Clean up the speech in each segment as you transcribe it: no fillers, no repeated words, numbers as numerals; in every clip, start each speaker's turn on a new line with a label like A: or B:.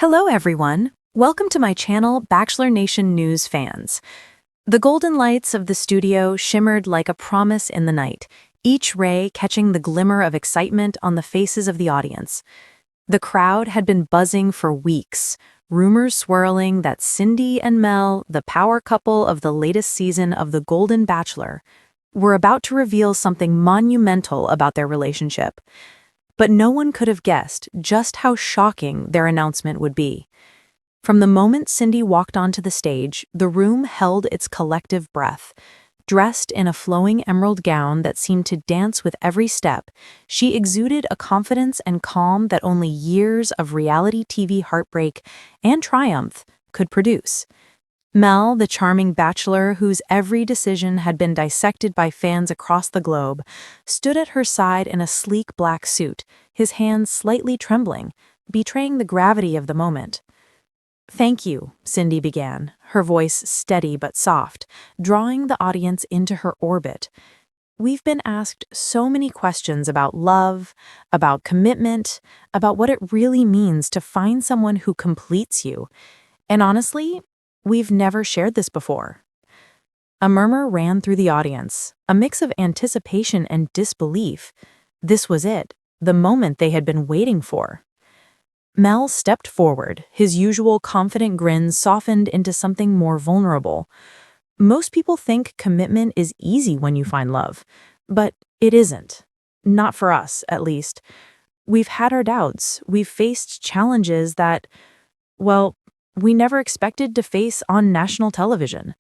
A: Hello everyone! Welcome to my channel, Bachelor Nation News fans. The golden lights of the studio shimmered like a promise in the night, each ray catching the glimmer of excitement on the faces of the audience. The crowd had been buzzing for weeks, rumors swirling that Cindy and Mel, the power couple of the latest season of The Golden Bachelor, were about to reveal something monumental about their relationship. But no one could have guessed just how shocking their announcement would be. From the moment Cindy walked onto the stage, the room held its collective breath. Dressed in a flowing emerald gown that seemed to dance with every step, she exuded a confidence and calm that only years of reality TV heartbreak and triumph could produce. Mel, the charming bachelor whose every decision had been dissected by fans across the globe, stood at her side in a sleek black suit, his hands slightly trembling, betraying the gravity of the moment. "Thank you," Cindy began, her voice steady but soft, drawing the audience into her orbit. "We've been asked so many questions about love, about commitment, about what it really means to find someone who completes you. And honestly, we've never shared this before." A murmur ran through the audience, a mix of anticipation and disbelief. This was it, the moment they had been waiting for. Mel stepped forward, his usual confident grin softened into something more vulnerable. "Most people think commitment is easy when you find love, but it isn't. Not for us, at least. We've had our doubts, we've faced challenges that, well, we never expected to face on national television."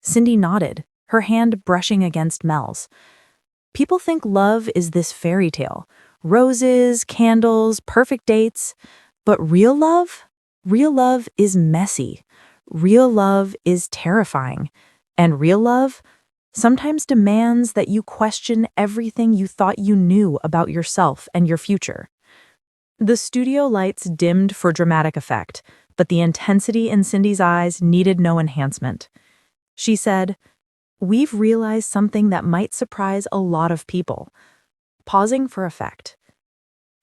A: Cindy nodded, her hand brushing against Mel's. "People think love is this fairy tale, roses, candles, perfect dates. But real love? Real love is messy. Real love is terrifying. And real love sometimes demands that you question everything you thought you knew about yourself and your future." The studio lights dimmed for dramatic effect, but the intensity in Cindy's eyes needed no enhancement. She said, "We've realized something that might surprise a lot of people." Pausing for effect.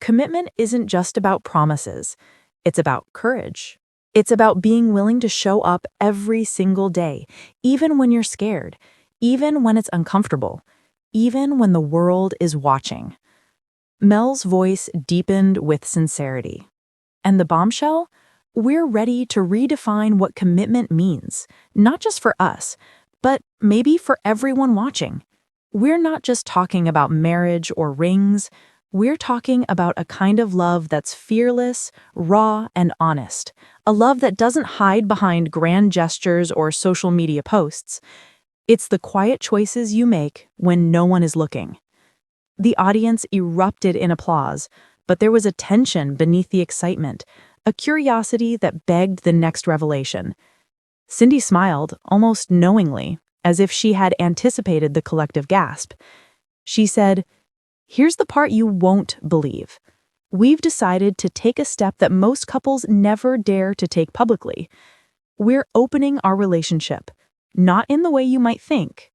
A: Commitment isn't just about promises. It's about courage. It's about being willing to show up every single day, even when you're scared, even when it's uncomfortable, even when the world is watching. Mel's voice deepened with sincerity. "And the bombshell? We're ready to redefine what commitment means, not just for us, but maybe for everyone watching. We're not just talking about marriage or rings. We're talking about a kind of love that's fearless, raw, and honest. A love that doesn't hide behind grand gestures or social media posts. It's the quiet choices you make when no one is looking." The audience erupted in applause, but there was a tension beneath the excitement, a curiosity that begged the next revelation. Cindy smiled, almost knowingly, as if she had anticipated the collective gasp. She said, "Here's the part you won't believe. We've decided to take a step that most couples never dare to take publicly. We're opening our relationship, not in the way you might think.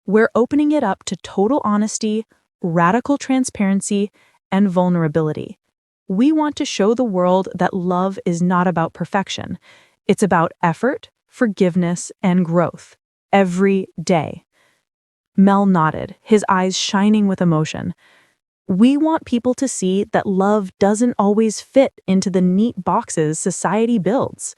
A: We're opening it up to total honesty, radical transparency, and vulnerability. We want to show the world that love is not about perfection. It's about effort, forgiveness, and growth. Every day." Mel nodded, his eyes shining with emotion. "We want people to see that love doesn't always fit into the neat boxes society builds.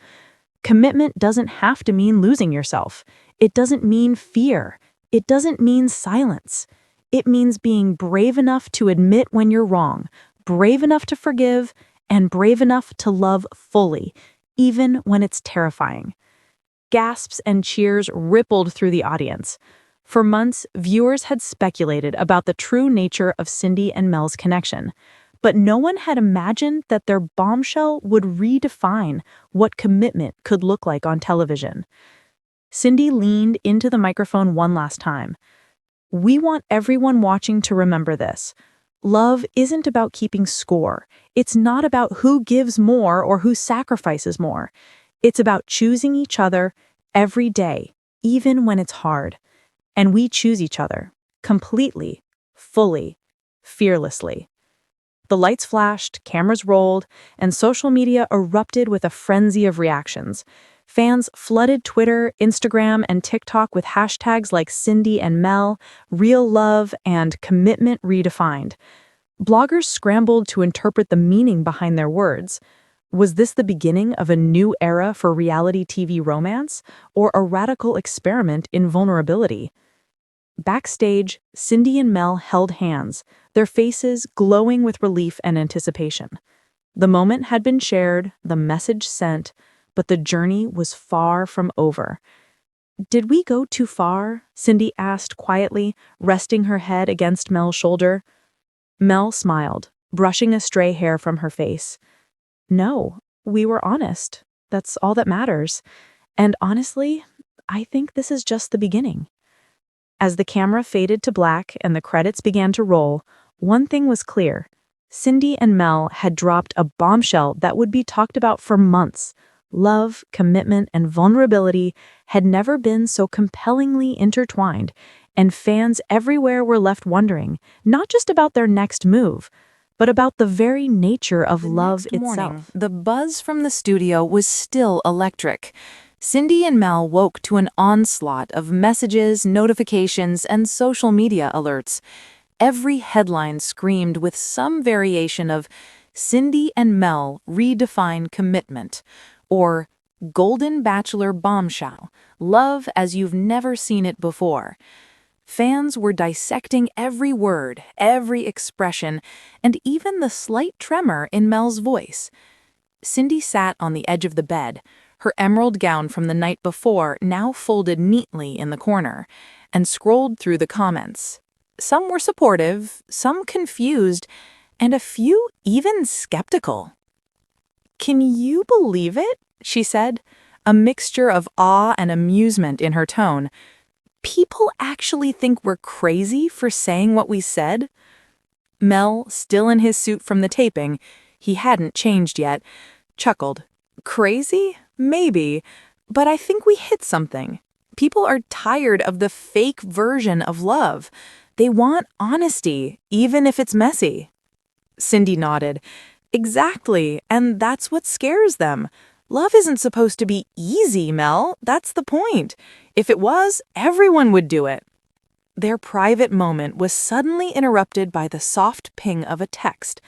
A: Commitment doesn't have to mean losing yourself. It doesn't mean fear. It doesn't mean silence. It means being brave enough to admit when you're wrong, brave enough to forgive, and brave enough to love fully, even when it's terrifying." Gasps and cheers rippled through the audience. For months, viewers had speculated about the true nature of Cindy and Mel's connection, but no one had imagined that their bombshell would redefine what commitment could look like on television. Cindy leaned into the microphone one last time. "We want everyone watching to remember this. Love isn't about keeping score. It's not about who gives more or who sacrifices more. It's about choosing each other every day, even when it's hard. And we choose each other, completely, fully, fearlessly." The lights flashed, cameras rolled, and social media erupted with a frenzy of reactions. Fans flooded Twitter, Instagram, and TikTok with hashtags like Cindy and Mel, Real Love, and Commitment Redefined. Bloggers scrambled to interpret the meaning behind their words. Was this the beginning of a new era for reality TV romance, or a radical experiment in vulnerability? Backstage, Cindy and Mel held hands, their faces glowing with relief and anticipation. The moment had been shared, the message sent, but the journey was far from over. "Did we go too far?" Cindy asked quietly, resting her head against Mel's shoulder. Mel smiled, brushing a stray hair from her face. "No, we were honest. That's all that matters. And honestly, I think this is just the beginning." As the camera faded to black and the credits began to roll, one thing was clear. Cindy and Mel had dropped a bombshell that would be talked about for months. Love, commitment, and vulnerability had never been so compellingly intertwined, and fans everywhere were left wondering, not just about their next move, but about the very nature of love itself. The buzz from the studio was still electric. Cindy and Mel woke to an onslaught of messages, notifications, and social media alerts. Every headline screamed with some variation of "Cindy and Mel redefine commitment," or "Golden Bachelor Bombshell, love as you've never seen it before." Fans were dissecting every word, every expression, and even the slight tremor in Mel's voice. Cindy sat on the edge of the bed, her emerald gown from the night before now folded neatly in the corner, and scrolled through the comments. Some were supportive, some confused, and a few even skeptical. "Can you believe it?" she said, a mixture of awe and amusement in her tone. "People actually think we're crazy for saying what we said?" Mel, still in his suit from the taping, he hadn't changed yet, chuckled. "Crazy? Maybe, but I think we hit something. People are tired of the fake version of love. They want honesty, even if it's messy." Cindy nodded. "Exactly, and that's what scares them. Love isn't supposed to be easy, Mel. That's the point. If it was, everyone would do it." Their private moment was suddenly interrupted by the soft ping of a text.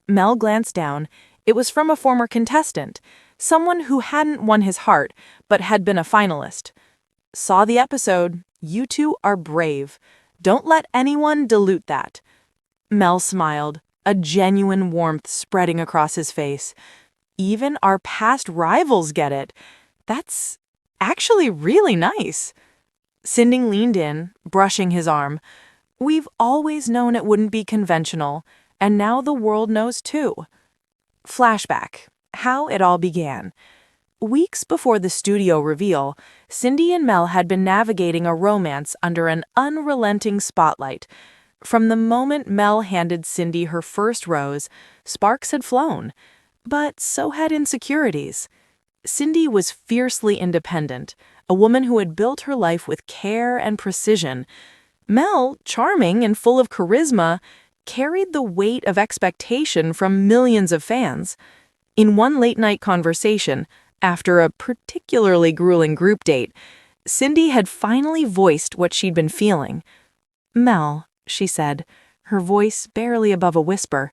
A: Mel glanced down. It was from a former contestant, someone who hadn't won his heart, but had been a finalist. "Saw the episode. You two are brave. Don't let anyone dilute that." Mel smiled, a genuine warmth spreading across his face. "Even our past rivals get it. That's actually really nice." Cindy leaned in, brushing his arm. "We've always known it wouldn't be conventional, and now the world knows too." Flashback. How it all began. Weeks before the studio reveal, Cindy and Mel had been navigating a romance under an unrelenting spotlight. From the moment Mel handed Cindy her first rose, sparks had flown. But so had insecurities. Cindy was fiercely independent, a woman who had built her life with care and precision. Mel, charming and full of charisma, carried the weight of expectation from millions of fans. In one late-night conversation, after a particularly grueling group date, Cindy had finally voiced what she'd been feeling. "Mel," she said, her voice barely above a whisper,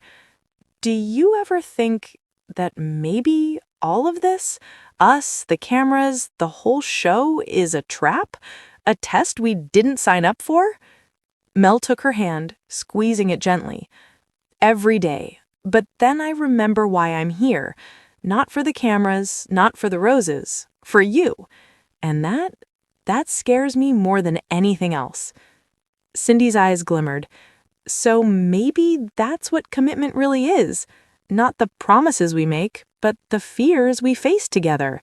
A: "do you ever think that maybe all of this, us, the cameras, the whole show, is a trap? A test we didn't sign up for?" Mel took her hand, squeezing it gently. "Every day. But then I remember why I'm here. Not for the cameras, not for the roses. For you. And that scares me more than anything else." Cindy's eyes glimmered. "So maybe that's what commitment really is. Not the promises we make, but the fears we face together."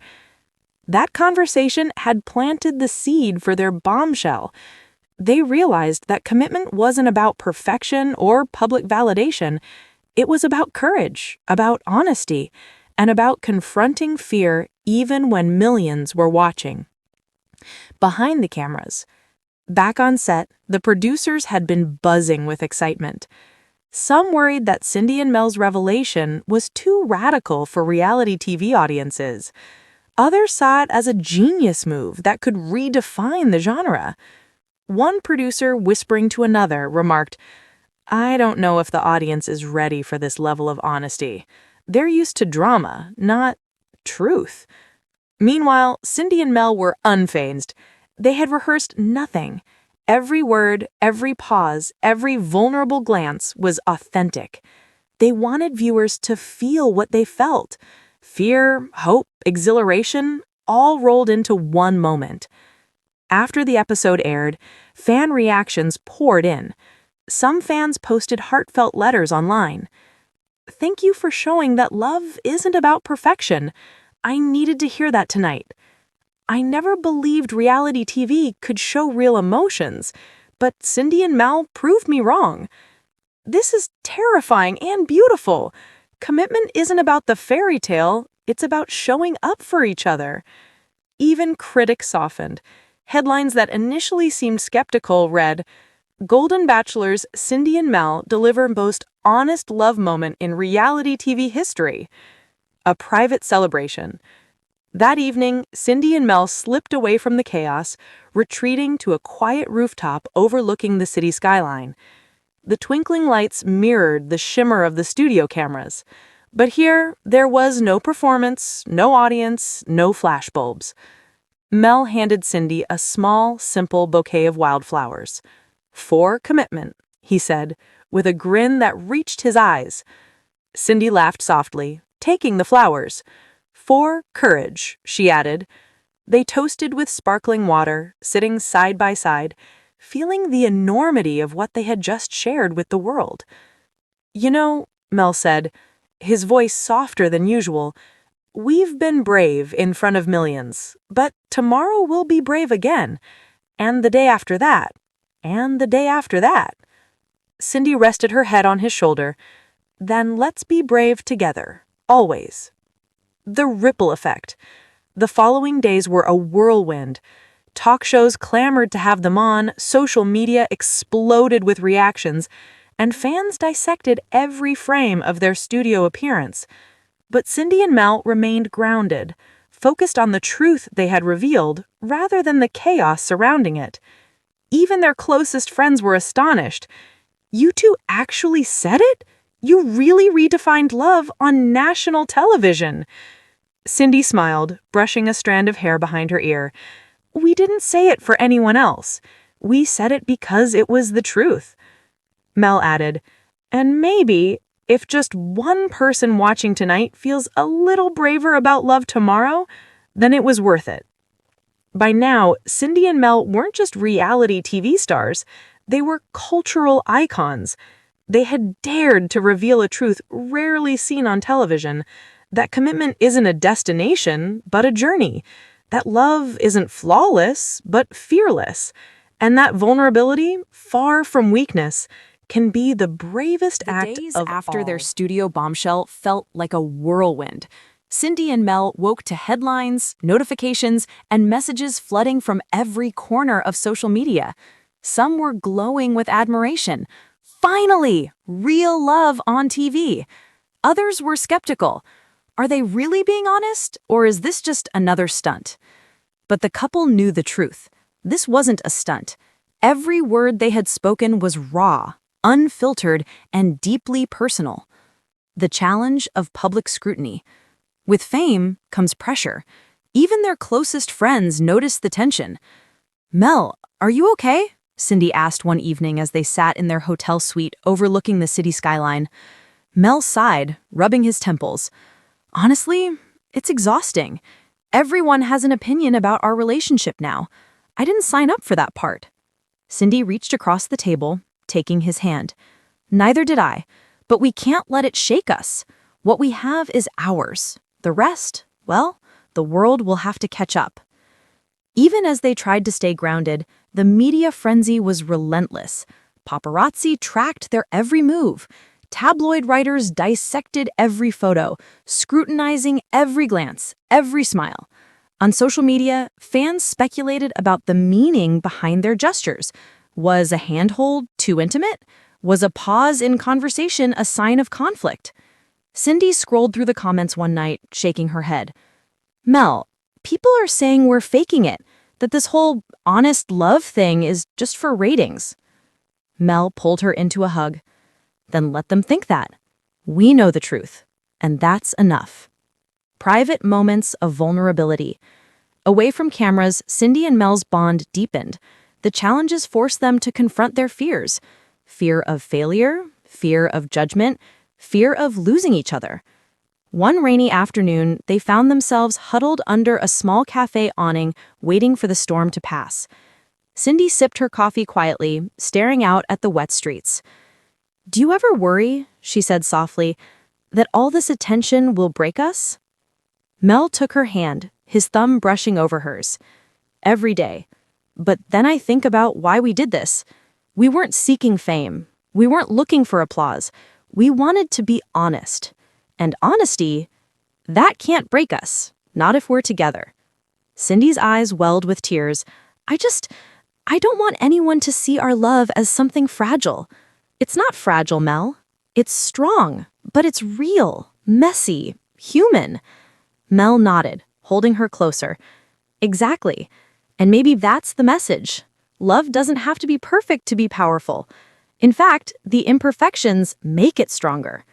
A: That conversation had planted the seed for their bombshell. They realized that commitment wasn't about perfection or public validation. It was about courage, about honesty, and about confronting fear even when millions were watching. Behind the cameras, back on set, the producers had been buzzing with excitement. Some worried that Cindy and Mel's revelation was too radical for reality TV audiences. Others saw it as a genius move that could redefine the genre. One producer, whispering to another, remarked, "I don't know if the audience is ready for this level of honesty. They're used to drama, not truth." Meanwhile, Cindy and Mel were unfazed. They had rehearsed nothing. Every word, every pause, every vulnerable glance was authentic. They wanted viewers to feel what they felt. Fear, hope, exhilaration, all rolled into one moment. After the episode aired, fan reactions poured in. Some fans posted heartfelt letters online. "Thank you for showing that love isn't about perfection. I needed to hear that tonight. I never believed reality TV could show real emotions, but Cindy and Mel proved me wrong. This is terrifying and beautiful. Commitment isn't about the fairy tale, it's about showing up for each other." Even critics softened. Headlines that initially seemed skeptical read, "Golden Bachelor's Cindy and Mel deliver most honest love moment in reality TV history." A private celebration. That evening, Cindy and Mel slipped away from the chaos, retreating to a quiet rooftop overlooking the city skyline. The twinkling lights mirrored the shimmer of the studio cameras. But here, there was no performance, no audience, no flashbulbs. Mel handed Cindy a small, simple bouquet of wildflowers. "For commitment," he said, with a grin that reached his eyes. Cindy laughed softly, taking the flowers. "For courage," she added. They toasted with sparkling water, sitting side by side, feeling the enormity of what they had just shared with the world. "You know," Mel said, his voice softer than usual, "we've been brave in front of millions, but tomorrow we'll be brave again, and the day after that, and the day after that." Cindy rested her head on his shoulder. "Then let's be brave together, always." The ripple effect. The following days were a whirlwind. Talk shows clamored to have them on, social media exploded with reactions, and fans dissected every frame of their studio appearance. But Cindy and Mel remained grounded, focused on the truth they had revealed rather than the chaos surrounding it. Even their closest friends were astonished. "You two actually said it? You really redefined love on national television." Cindy smiled, brushing a strand of hair behind her ear. "We didn't say it for anyone else. We said it because it was the truth." Mel added, "And maybe, if just one person watching tonight feels a little braver about love tomorrow, then it was worth it." By now, Cindy and Mel weren't just reality TV stars. They were cultural icons. They had dared to reveal a truth rarely seen on television, that commitment isn't a destination, but a journey, that love isn't flawless, but fearless, and that vulnerability, far from weakness, can be the bravest act of all. The days after their studio bombshell felt like a whirlwind. Cindy and Mel woke to headlines, notifications, and messages flooding from every corner of social media. Some were glowing with admiration. Finally, real love on TV. Others were skeptical. Are they really being honest, or is this just another stunt? But the couple knew the truth. This wasn't a stunt. Every word they had spoken was raw, unfiltered, and deeply personal. The challenge of public scrutiny. With fame comes pressure. Even their closest friends noticed the tension. "Mel, are you okay?" Cindy asked one evening as they sat in their hotel suite overlooking the city skyline. Mel sighed, rubbing his temples. "Honestly, it's exhausting. Everyone has an opinion about our relationship now. I didn't sign up for that part." Cindy reached across the table, taking his hand. "Neither did I, but we can't let it shake us. What we have is ours. The rest, well, the world will have to catch up." Even as they tried to stay grounded, the media frenzy was relentless. Paparazzi tracked their every move. Tabloid writers dissected every photo, scrutinizing every glance, every smile. On social media, fans speculated about the meaning behind their gestures. Was a handhold too intimate? Was a pause in conversation a sign of conflict? Cindy scrolled through the comments one night, shaking her head. Mel, people are saying we're faking it, that this whole honest love thing is just for ratings. Mel pulled her into a hug. Then let them think that. We know the truth, and that's enough. Private moments of vulnerability. Away from cameras, Cindy and Mel's bond deepened. The challenges forced them to confront their fears. Fear of failure, fear of judgment, fear of losing each other. One rainy afternoon, they found themselves huddled under a small cafe awning, waiting for the storm to pass. Cindy sipped her coffee quietly, staring out at the wet streets. "Do you ever worry," she said softly, "that all this attention will break us?" Mel took her hand, his thumb brushing over hers. "Every day. But then I think about why we did this. We weren't seeking fame. We weren't looking for applause. We wanted to be honest. And honesty, that can't break us, not if we're together." Cindy's eyes welled with tears. I don't want anyone to see our love as something fragile. It's not fragile, Mel. It's strong, but it's real, messy, human. Mel nodded, holding her closer. Exactly. And maybe that's the message. Love doesn't have to be perfect to be powerful. In fact, the imperfections make it stronger.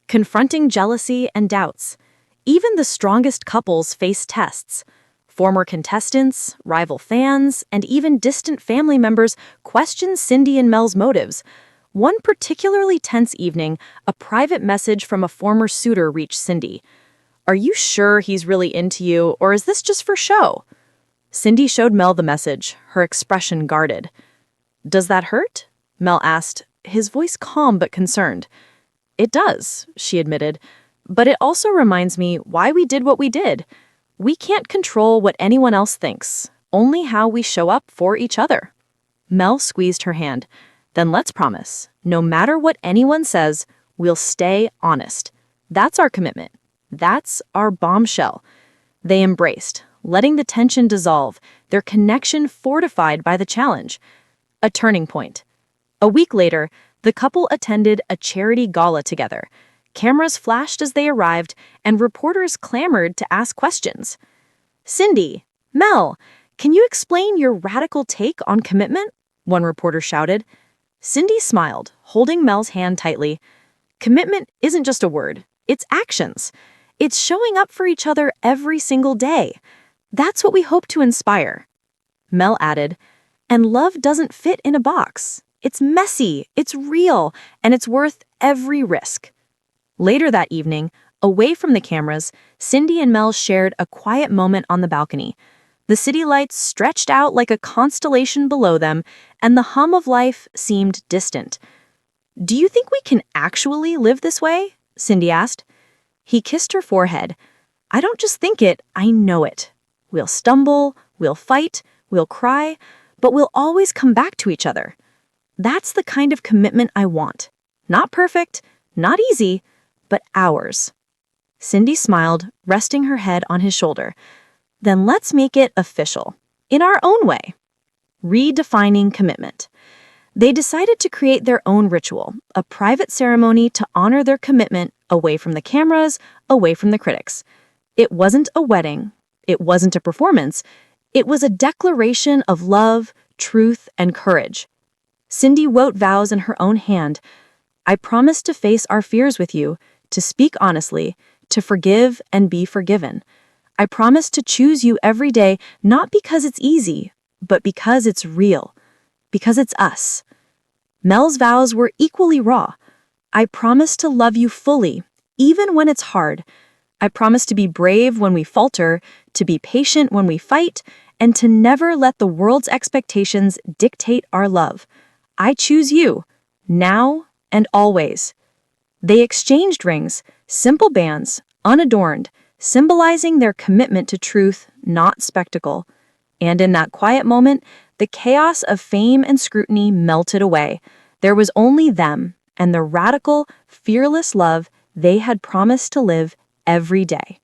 A: Confronting jealousy and doubts. Even the strongest couples face tests. Former contestants, rival fans, and even distant family members question Cindy and Mel's motives. One particularly tense evening, a private message from a former suitor reached Cindy. "Are you sure he's really into you, or is this just for show?" Cindy showed Mel the message, her expression guarded. "Does that hurt?" Mel asked, his voice calm but concerned. "It does," she admitted, "but it also reminds me why we did what we did. We can't control what anyone else thinks, only how we show up for each other." Mel squeezed her hand. "Then let's promise, no matter what anyone says, we'll stay honest. That's our commitment. That's our bombshell." They embraced, letting the tension dissolve, their connection fortified by the challenge. A turning point. A week later, the couple attended a charity gala together. Cameras flashed as they arrived, and reporters clamored to ask questions. "Cindy, Mel, can you explain your radical take on commitment?" one reporter shouted. Cindy smiled, holding Mel's hand tightly. "Commitment isn't just a word, it's actions. It's showing up for each other every single day. That's what we hope to inspire." Mel added, "And love doesn't fit in a box. It's messy, it's real, and it's worth every risk." Later that evening, away from the cameras, Cindy and Mel shared a quiet moment on the balcony. The city lights stretched out like a constellation below them, and the hum of life seemed distant. "Do you think we can actually live this way?" Cindy asked. He kissed her forehead. "I don't just think it, I know it. We'll stumble, we'll fight, we'll cry, but we'll always come back to each other. That's the kind of commitment I want. Not perfect, not easy, but ours." Cindy smiled, resting her head on his shoulder. "Then let's make it official, in our own way." Redefining commitment. They decided to create their own ritual, a private ceremony to honor their commitment away from the cameras, away from the critics. It wasn't a wedding. It wasn't a performance. It was a declaration of love, truth, and courage. Cindy wrote vows in her own hand. "I promise to face our fears with you, to speak honestly, to forgive and be forgiven. I promise to choose you every day, not because it's easy, but because it's real, because it's us." Mel's vows were equally raw. "I promise to love you fully, even when it's hard. I promise to be brave when we falter, to be patient when we fight, and to never let the world's expectations dictate our love. I choose you, now and always." They exchanged rings, simple bands, unadorned, symbolizing their commitment to truth, not spectacle. And in that quiet moment, the chaos of fame and scrutiny melted away. There was only them and the radical, fearless love they had promised to live every day.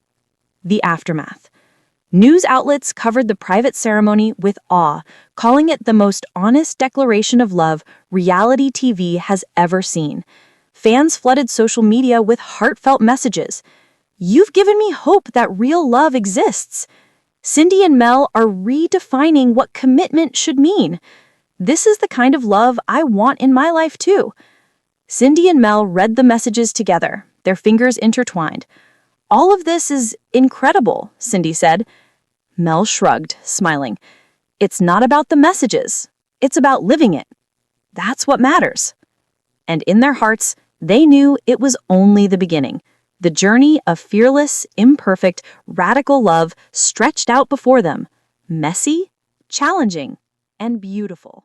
A: The aftermath. News outlets covered the private ceremony with awe, calling it the most honest declaration of love reality TV has ever seen. Fans flooded social media with heartfelt messages. "You've given me hope that real love exists." "Cindy and Mel are redefining what commitment should mean." "This is the kind of love I want in my life too." Cindy and Mel read the messages together, their fingers intertwined. "All of this is incredible," Cindy said. Mel shrugged, smiling. "It's not about the messages. It's about living it. That's what matters." And in their hearts, they knew it was only the beginning. The journey of fearless, imperfect, radical love stretched out before them. Messy, challenging, and beautiful.